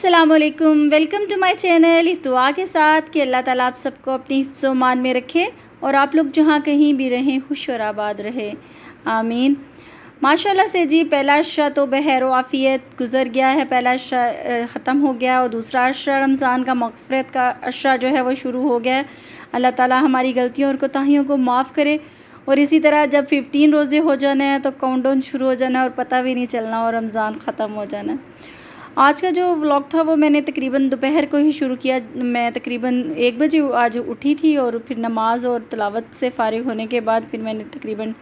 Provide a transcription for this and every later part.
अस्सलामुअलैकुम, welcome to my channel. इस दुआ के साथ कि अल्लाह ताला आप सबको अपनी हिफ्ज़-ओ-मान में रखे और आप लोग जहाँ कहीं भी रहें खुश और आबाद रहे, आमीन। माशाल्लाह से जी पहला अशरा तो बखैर व आफ़ियत गुज़र गया है। पहला अशरा ख़त्म हो गया और दूसरा अशरा रमज़ान का मग़फ़िरत का अशरा जो है वो शुरू हो गया है। अल्लाह ताला हमारी गलतियों और कोताहियों को माफ़ करे। और इसी तरह जब 15 रोज़े हो जाने हैं तो काउंटडाउन शुरू हो जाना है और पता भी नहीं चलना और रमज़ान ख़त्म हो जाना है। आज का जो व्लॉग था वो मैंने तकरीबन दोपहर को ही शुरू किया। मैं तकरीबन 1 बजे आज उठी थी और फिर नमाज और तिलावत से फ़ारिग होने के बाद फिर मैंने तकरीबन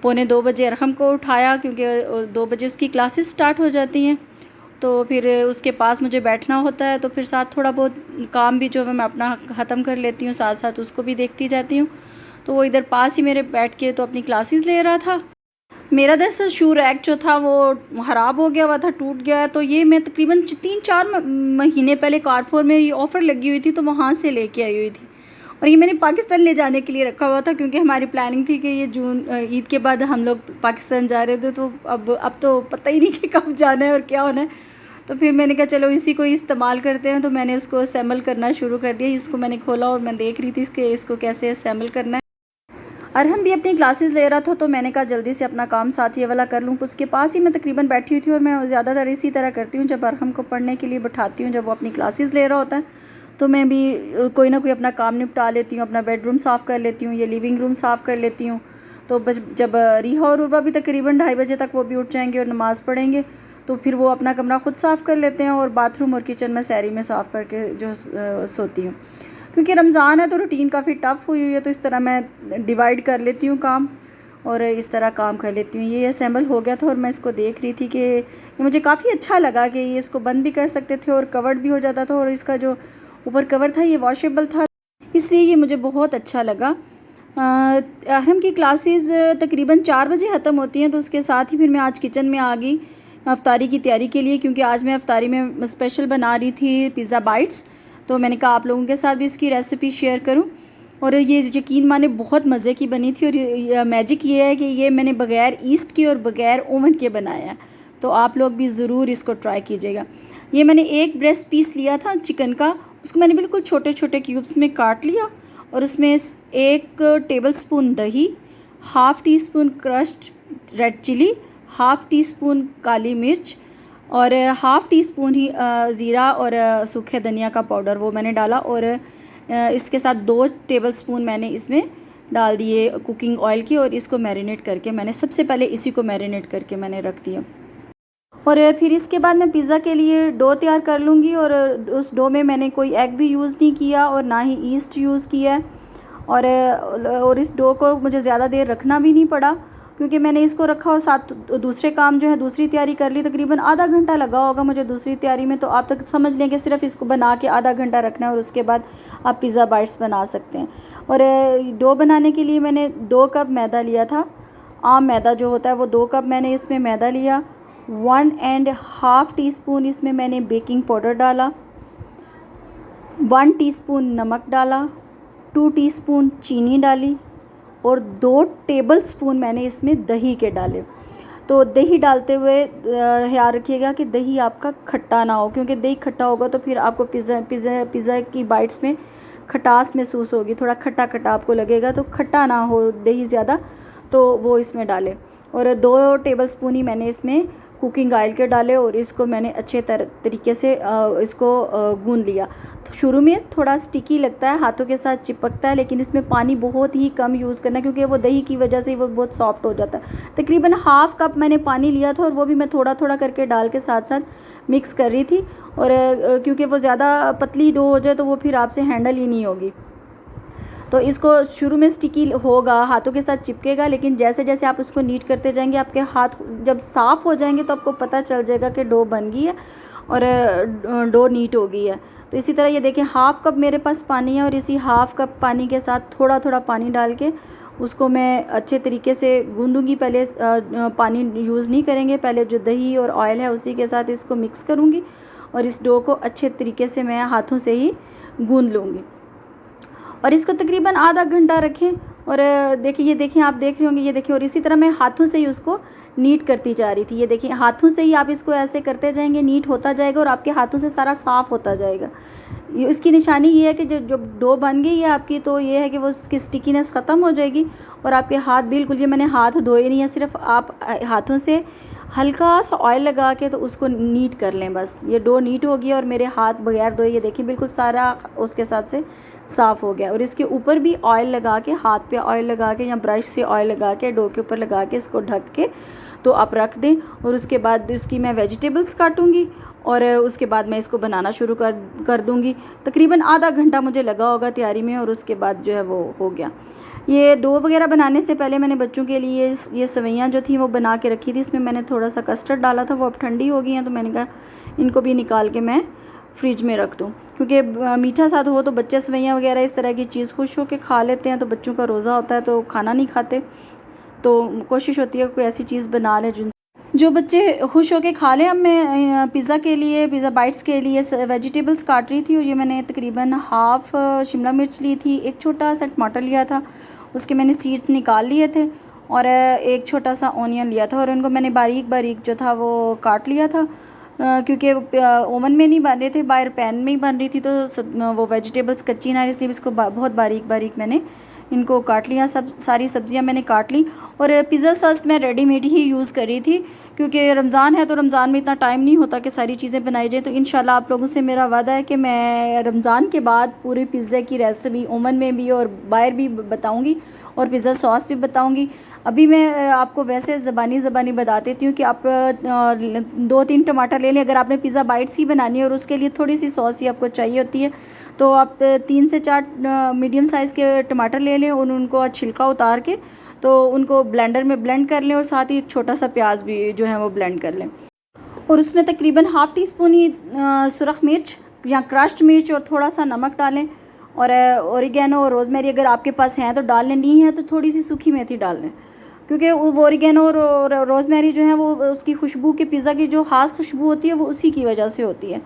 पौने 2 बजे अरहम को उठाया, क्योंकि 2 बजे उसकी क्लासेस स्टार्ट हो जाती हैं। तो फिर उसके पास मुझे बैठना होता है, तो फिर साथ थोड़ा बहुत काम भी जो है मैं अपना ख़त्म कर लेती हूँ, साथ साथ उसको भी देखती जाती हूँ। तो वो इधर पास ही मेरे बैठ के तो अपनी क्लासेस ले रहा था। मेरा दरअसल शू रैक जो था वो ख़राब हो गया हुआ था, टूट गया है। तो ये मैं तकरीबन 3-4 महीने पहले कारफोर में ये ऑफ़र लगी हुई थी, तो वहाँ से लेके आई हुई थी। और ये मैंने पाकिस्तान ले जाने के लिए रखा हुआ था, क्योंकि हमारी प्लानिंग थी कि ये जून ईद के बाद हम लोग पाकिस्तान जा रहे थे। तो अब तो पता ही नहीं कि कब जाना है और क्या होना है। तो फिर मैंने कहा चलो इसी को इस्तेमाल करते हैं। तो मैंने उसको असेंबल करना शुरू कर दिया। इसको मैंने खोला और मैं देख रही थी इसको कैसे असेंबल करना है। अरहम भी अपनी क्लासेस ले रहा था, तो मैंने कहा जल्दी से अपना काम साथ ये वाला कर लूँ। उसके पास ही मैं तकरीबन बैठी हुई थी और मैं ज़्यादातर इसी तरह करती हूँ। जब अरहम को पढ़ने के लिए बैठाती हूँ, जब वो अपनी क्लासेस ले रहा होता है, तो मैं भी कोई ना कोई अपना काम निपटा लेती हूँ। अपना बेडरूम साफ़ कर लेती हूँ, ये लिविंग रूम साफ़ कर लेती हूँ। तो जब रिहा और उर्वा भी तकरीबन 2:30 बजे तक वो भी उठ जाएंगे और नमाज़ पढ़ेंगे, तो फिर वो अपना कमरा ख़ुद साफ़ कर लेते हैं और बाथरूम और किचन में सहरी में साफ़ करके जो सोती हूँ। क्योंकि रमज़ान है तो रूटीन काफ़ी टफ़ हुई हुई है, तो इस तरह मैं डिवाइड कर लेती हूँ काम और इस तरह काम कर लेती हूँ। ये असेंबल हो गया था और मैं इसको देख रही थी कि ये मुझे काफ़ी अच्छा लगा कि ये इसको बंद भी कर सकते थे और कवर्ड भी हो जाता था, और इसका जो ऊपर कवर था ये वॉशेबल था, इसलिए ये मुझे बहुत अच्छा लगा। अरहम की क्लासेस तकरीबन 4 बजे ख़त्म होती हैं, तो उसके साथ ही फिर मैं आज किचन में आ गई अफ्तारी की तैयारी के लिए, क्योंकि आज मैं अफ्तारी में स्पेशल बना रही थी पिज़्ज़ा बाइट्स। तो मैंने कहा आप लोगों के साथ भी इसकी रेसिपी शेयर करूं। और ये यकीन माने बहुत मज़े की बनी थी। और मैजिक ये है कि ये मैंने बग़ैर ईस्ट के और बग़ैर ओवन के बनाया है, तो आप लोग भी ज़रूर इसको ट्राई कीजिएगा। ये मैंने एक ब्रेस्ट पीस लिया था चिकन का, उसको मैंने बिल्कुल छोटे छोटे क्यूब्स में काट लिया और उसमें 1 टेबल स्पून दही, ½ teaspoon crushed red chilli, ½ teaspoon काली मिर्च और ½ टी स्पून ही ज़ीरा और सूखे धनिया का पाउडर वो मैंने डाला। और इसके साथ 2 टेबल स्पून मैंने इसमें डाल दिए कुकिंग ऑयल की, और इसको मैरिनेट करके मैंने सबसे पहले इसी को मैरिनेट करके मैंने रख दिया। और फिर इसके बाद मैं पिज़्ज़ा के लिए डो तैयार कर लूँगी। और उस डो में मैंने कोई एग भी यूज़ नहीं किया और ना ही ईस्ट यूज़ किया है। और इस डो को मुझे ज़्यादा देर रखना भी नहीं पड़ा, क्योंकि मैंने इसको रखा और साथ दूसरे काम जो है दूसरी तैयारी कर ली। तकरीबन आधा घंटा लगा होगा मुझे दूसरी तैयारी में। तो आप तक समझ लें कि सिर्फ इसको बना के आधा घंटा रखना है और उसके बाद आप पिज़्ज़ा बाइट्स बना सकते हैं। और डो बनाने के लिए मैंने 2 कप मैदा लिया था। आम मैदा जो होता है वो 2 कप मैंने इसमें मैदा लिया। 1.5 टीस्पून इसमें मैंने बेकिंग पाउडर डाला, 1 टीस्पून नमक डाला, 2 टीस्पून चीनी डाली और 2 टेबल स्पून मैंने इसमें दही के डाले। तो दही डालते हुए ख्याल रखिएगा कि दही आपका खट्टा ना हो, क्योंकि दही खट्टा होगा तो फिर आपको पिज़्ज़ा की बाइट्स में खटास महसूस होगी, थोड़ा खट्टा खट्टा आपको लगेगा। तो खट्टा ना हो दही ज़्यादा, तो वो इसमें डालें। और 2 टेबल स्पून ही मैंने इसमें कुकिंग ऑयल के डाले और इसको मैंने अच्छे तरीके से इसको गूंद लिया। तो शुरू में थोड़ा स्टिकी लगता है, हाथों के साथ चिपकता है, लेकिन इसमें पानी बहुत ही कम यूज़ करना है, क्योंकि वो दही की वजह से वो बहुत सॉफ्ट हो जाता है। तकरीबन ½ कप मैंने पानी लिया था और वो भी मैं थोड़ा थोड़ा करके डाल के साथ साथ मिक्स कर रही थी। और क्योंकि वो ज़्यादा पतली डो हो जाए तो वो फिर आपसे हैंडल ही नहीं होगी। तो इसको शुरू में स्टिकी होगा, हाथों के साथ चिपकेगा, लेकिन जैसे जैसे आप उसको नीट करते जाएंगे, आपके हाथ जब साफ़ हो जाएंगे तो आपको पता चल जाएगा कि डो बन गई है और डो नीट हो गई है। तो इसी तरह ये देखें ½ कप मेरे पास पानी है और इसी ½ कप पानी के साथ थोड़ा थोड़ा पानी डाल के उसको मैं अच्छे तरीके से गूंदूंगी। पहले पानी यूज़ नहीं करेंगे, पहले जो दही और ऑयल है उसी के साथ इसको मिक्स करूँगी और इस डो को अच्छे तरीके से मैं हाथों से ही गूंद लूँगी। और इसको तकरीबन आधा घंटा रखें। और देखिए, ये देखें, आप देख रहे होंगे, ये देखिए। और इसी तरह मैं हाथों से ही उसको नीट करती जा रही थी। ये देखिए हाथों से ही आप इसको ऐसे करते जाएंगे, नीट होता जाएगा और आपके हाथों से सारा साफ़ होता जाएगा। इसकी निशानी ये है कि जो डो बन गई है आपकी, तो ये है कि वो उसकी स्टिकीनेस ख़त्म हो जाएगी और आपके हाथ बिल्कुल, ये मैंने हाथ धोए नहीं है, सिर्फ आप हाथों से हल्का सा ऑयल लगा के तो उसको नीट कर लें। बस ये डो नीट हो गया और मेरे हाथ बगैर धोए ये देखिए बिल्कुल सारा उसके साथ से साफ़ हो गया। और इसके ऊपर भी ऑयल लगा के, हाथ पे ऑयल लगा के या ब्रश से ऑयल लगा के डो के ऊपर लगा के इसको ढक के तो आप रख दें। और उसके बाद इसकी मैं वेजिटेबल्स काटूँगी और उसके बाद मैं इसको बनाना शुरू कर दूँगी। तकरीबन आधा घंटा मुझे लगा होगा तैयारी में और उसके बाद जो है वो हो गया। ये डो वगैरह बनाने से पहले मैंने बच्चों के लिए ये सेवइयाँ जो थी वो बना के रखी थी। इसमें मैंने थोड़ा सा कस्टर्ड डाला था, वो अब ठंडी हो गई हैं, तो मैंने कहा इनको भी निकाल के मैं फ्रिज में रख दूँ, क्योंकि मीठा साथ हो तो बच्चे सेवइयाँ वगैरह इस तरह की चीज़ खुश होकर खा लेते हैं। तो बच्चों का रोज़ा होता है तो खाना नहीं खाते, तो कोशिश होती है कोई ऐसी चीज़ बना लें जो बच्चे खुश होकर खा लें। अब मैं पिज़्ज़ा के लिए, पिज़्ज़ा बाइट्स के लिए वेजिटेबल्स काट रही थी और ये मैंने तकरीबन हाफ़ शिमला मिर्च ली थी, एक छोटा सा टमाटर लिया था, उसके मैंने सीड्स निकाल लिए थे और एक छोटा सा ऑनियन लिया था और उनको मैंने बारीक बारीक जो था वो काट लिया था, क्योंकि ओवन में नहीं बन रहे थे, बाहर पैन में ही बन रही थी, तो वो वेजिटेबल्स कच्ची ना, इसलिए इसको बहुत बारीक बारीक मैंने इनको काट लिया। सारी सब्जियां मैंने काट ली और पिज़्ज़ा सॉस मैं रेडीमेड ही यूज़ कर रही थी, क्योंकि रमज़ान है तो रमज़ान में इतना टाइम नहीं होता कि सारी चीज़ें बनाई जाए। तो इंशाल्लाह आप लोगों से मेरा वादा है कि मैं रमज़ान के बाद पूरी पिज़्ज़ा की रेसिपी ओवन में भी और बाहर भी बताऊंगी और पिज़्ज़ा सॉस भी बताऊंगी। अभी मैं आपको वैसे ज़बानी बता देती हूँ कि आप 2-3 टमाटर ले लें। अगर आपने पिज़्ज़ा बाइट्स ही बनानी है और उसके लिए थोड़ी सी सॉस ही आपको चाहिए होती है, तो आप 3 से 4 मीडियम साइज़ के टमाटर ले लें और उनको छिलका उतार के तो उनको ब्लेंडर में ब्लेंड कर लें और साथ ही एक छोटा सा प्याज भी जो है वो ब्लेंड कर लें और उसमें तकरीबन हाफ़ टी स्पून ही सुरख मिर्च या क्रश्ड मिर्च और थोड़ा सा नमक डालें और ओरिगेनो और रोज़मेरी अगर आपके पास हैं तो डाल लें, नहीं है तो थोड़ी सी सूखी मेथी डाल लें, क्योंकि वो ओरिगेनो और रोज़मेरी जो है वो उसकी खुशबू के पिज़्ज़ा की जो ख़ास खुशबू होती है वो उसी की वजह से होती है।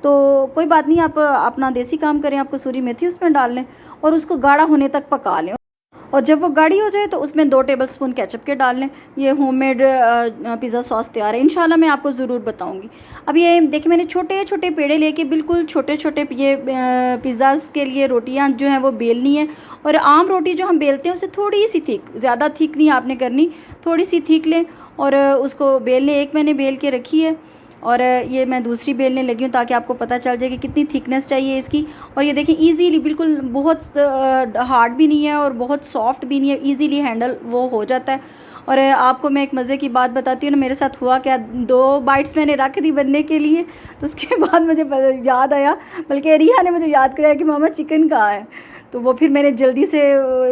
तो कोई बात नहीं, आप अपना देसी काम करें, आप कसूरी मेथी उसमें डाल लें और उसको गाढ़ा होने तक पका लें और जब वो गाढ़ी हो जाए तो उसमें 2 टेबलस्पून केचप के डाल लें। ये होममेड पिज़्ज़ा सॉस तैयार है, इंशाल्लाह मैं आपको ज़रूर बताऊंगी। अब ये देखिए मैंने छोटे छोटे पेड़े लेके बिल्कुल छोटे छोटे ये पिज़्ज़ाज़ के लिए रोटियां जो हैं वो बेलनी है और आम रोटी जो हम बेलते हैं उसे थोड़ी सी थिक, ज़्यादा थिक नहीं आपने करनी, थोड़ी सी थिक लें और उसको बेल लें। एक मैंने बेल के रखी है और ये मैं दूसरी बेलने लगी हूँ ताकि आपको पता चल जाए कि कितनी थिकनेस चाहिए इसकी। और ये देखें इजीली, बिल्कुल बहुत हार्ड भी नहीं है और बहुत सॉफ्ट भी नहीं है, इजीली हैंडल वो हो जाता है। और आपको मैं एक मज़े की बात बताती हूँ ना, मेरे साथ हुआ क्या, 2 बाइट्स मैंने रख दी बनने के लिए, तो उसके बाद मुझे याद आया, बल्कि रिया ने मुझे याद कराया कि मामा चिकन कहाँ है। तो वो फिर मैंने जल्दी से,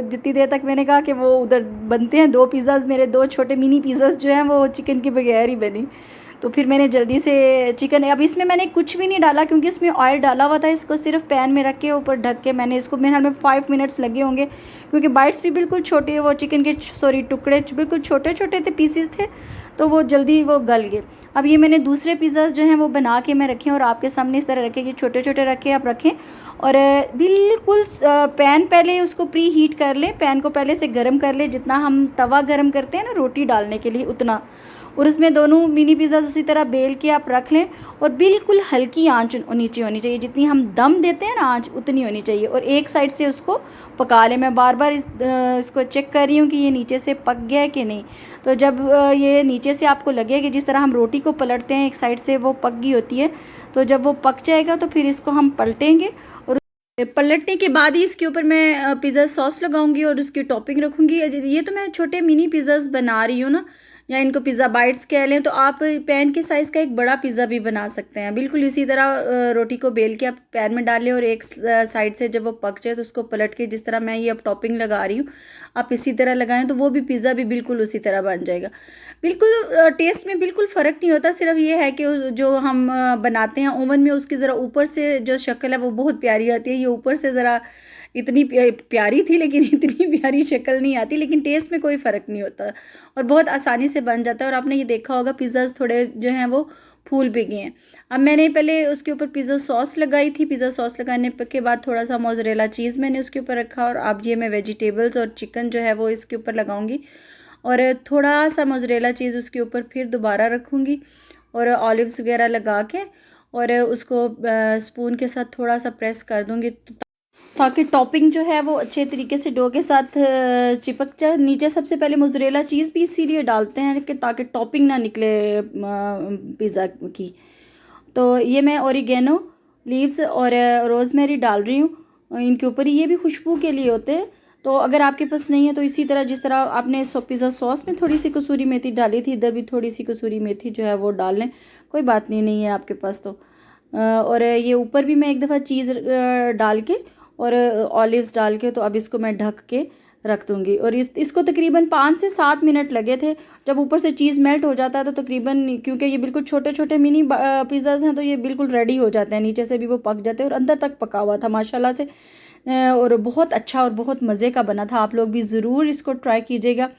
जितनी देर तक मैंने कहा कि वो उधर बनते हैं 2 पिज़्ज़ाज़, मेरे 2 छोटे मिनी पिज़्ज़ाज़ जो हैं वो चिकन के बगैर ही बनी, तो फिर मैंने जल्दी से चिकन, अब इसमें मैंने कुछ भी नहीं डाला क्योंकि इसमें ऑयल डाला हुआ था। इसको सिर्फ पैन में रख के ऊपर ढक के मैंने इसको, मेरे हाल में 5 मिनट्स लगे होंगे, क्योंकि बाइट्स भी बिल्कुल छोटे, वो चिकन के टुकड़े बिल्कुल छोटे छोटे थे, पीसीस थे, तो वो जल्दी वो गल गए। अब ये मैंने दूसरे पिज़्ज़ाज़ जो हैं वो बना के मैं रखे और आपके सामने इस तरह रखे कि छोटे छोटे रखे आप रखें और बिल्कुल पैन पहले उसको प्री हीट कर लें, पैन को पहले से गर्म कर लें, जितना हम तवा गर्म करते हैं ना रोटी डालने के लिए उतना, और उसमें दोनों मिनी पिज़्ज़ा उसी तरह बेल के आप रख लें और बिल्कुल हल्की आंच नीचे होनी चाहिए, जितनी हम दम देते हैं ना आंच उतनी होनी चाहिए, और एक साइड से उसको पका लें। मैं बार बार इसको चेक कर रही हूँ कि ये नीचे से पक गया है कि नहीं। तो जब ये नीचे से आपको लगे कि जिस तरह हम रोटी को पलटते हैं एक साइड से वो पक गई होती है, तो जब वो पक जाएगा तो फिर इसको हम पलटेंगे और पलटने के बाद ही इसके ऊपर मैं पिज़्ज़ा सॉस लगाऊंगी और उसकी टॉपिंग रखूँगी। ये तो मैं छोटे मिनी पिज़्ज़ाज़ बना रही हूँ ना, या इनको पिज़्ज़ा बाइट्स कह लें, तो आप पैन के साइज़ का एक बड़ा पिज़्ज़ा भी बना सकते हैं। बिल्कुल इसी तरह रोटी को बेल के आप पैन में डालें और एक साइड से जब वो पक जाए तो उसको पलट के, जिस तरह मैं ये अब टॉपिंग लगा रही हूँ, आप इसी तरह लगाएं तो वो भी पिज़्ज़ा भी बिल्कुल उसी तरह बन जाएगा। बिल्कुल टेस्ट में बिल्कुल फ़र्क नहीं होता, सिर्फ ये है कि जो हम बनाते हैं ओवन में उसकी ज़रा ऊपर से जो शक्ल है वो बहुत प्यारी आती है, ये ऊपर से ज़रा इतनी प्यारी थी लेकिन इतनी प्यारी शक्ल नहीं आती, लेकिन टेस्ट में कोई फ़र्क नहीं होता और बहुत आसानी से बन जाता है। और आपने ये देखा होगा पिज़्ज़ाज़ थोड़े जो हैं वो फूल भी गए हैं। अब मैंने पहले उसके ऊपर पिज़्ज़ा सॉस लगाई थी, पिज़्ज़ा सॉस लगाने के बाद थोड़ा सा मोज़रेला चीज़ मैंने उसके ऊपर रखा और अब ये मैं वेजिटेबल्स और चिकन जो है वो इसके ऊपर लगाऊंगी और थोड़ा सा मोज़रेला चीज़ उसके ऊपर फिर दोबारा रखूँगी और ऑलिव्स वगैरह लगा के और उसको स्पून के साथ थोड़ा सा प्रेस कर दूँगी ताकि टॉपिंग जो है वो अच्छे तरीके से डो के साथ चिपक जाए। नीचे सबसे पहले मोज़रेला चीज़ भी इसीलिए डालते हैं कि ताकि टॉपिंग ना निकले पिज़्ज़ा की। तो ये मैं ओरिगेनो लीव्स और रोज़मेरी डाल रही हूँ इनके ऊपर। ये भी खुशबू के लिए होते हैं, तो अगर आपके पास नहीं है तो इसी तरह जिस तरह आपने पिज़्ज़ा सॉस में थोड़ी सी कसूरी मेथी डाली थी, इधर भी थोड़ी सी कसूरी मेथी जो है वो डाल लें, कोई बात नहीं है आपके पास तो। और ये ऊपर भी मैं एक दफ़ा चीज़ डाल के और ऑलिव्स डाल के, तो अब इसको मैं ढक के रख दूँगी। और इसको तकरीबन 5 से 7 मिनट लगे थे। जब ऊपर से चीज़ मेल्ट हो जाता है तो तकरीबन, क्योंकि ये बिल्कुल छोटे छोटे मिनी पिज़्ज़ाज़ हैं, तो ये बिल्कुल रेडी हो जाते हैं, नीचे से भी वो पक जाते हैं और अंदर तक पका हुआ था माशाल्लाह से। और बहुत अच्छा और बहुत मज़े का बना था। आप लोग भी ज़रूर इसको ट्राई कीजिएगा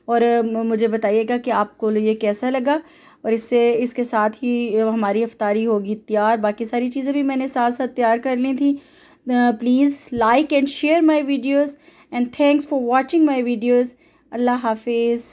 और मुझे बताइएगा कि आपको ये कैसा लगा। और इसके साथ ही हमारी इफ्तारी होगी तैयार। बाकी सारी चीज़ें भी मैंने साथ साथ तैयार कर ली थी। Please like and share my videos and thanks for watching my videos. अल्लाह हाफिज़।